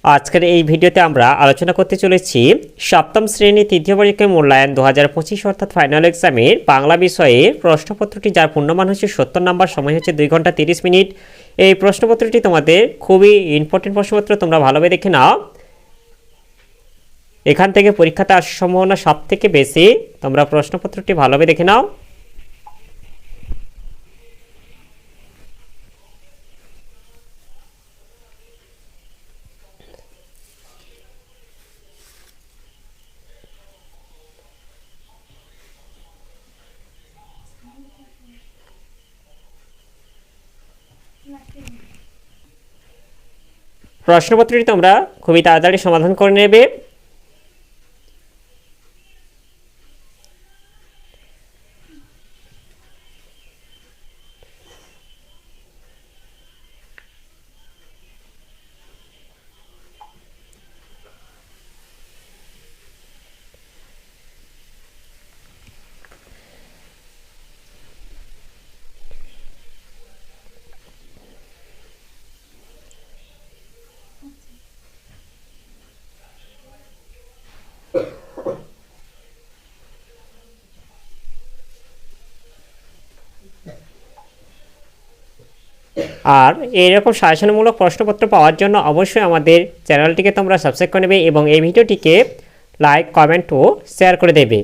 আজকের এই ভিডিওতে আমরা আলোচনা করতে চলেছি সপ্তম শ্রেণী তৃতীয় পরীক্ষায় মূল্যায়ন 2025 অর্থাৎ ফাইনাল এক্সামের বাংলা বিষয়ে প্রশ্নপত্রটি, যার পূর্ণমান হচ্ছে 70 নম্বর, সময় হচ্ছে 2 ঘন্টা 30 মিনিট। এই প্রশ্নপত্রটি তোমাদের খুবই ইম্পর্টেন্ট প্রশ্নপত্র, তোমরা ভালোভাবে দেখে নাও। এখান থেকে পরীক্ষাতে আসার সম্ভাবনা সব থেকে বেশি, তোমরা প্রশ্নপত্রটি ভালোভাবে দেখে নাও। প্রশ্নপত্রটি তোমরা খুবই তাড়াতাড়ি সমাধান করে নেবে। আর এইরকম সাজেশনমূলক প্রশ্নপত্র পাওয়ার জন্য অবশ্যই আমাদের চ্যানেলটিকে তোমরা সাবস্ক্রাইব করে নেবে এবং এই ভিডিওটিকে লাইক, কমেন্ট ও শেয়ার করে দেবে।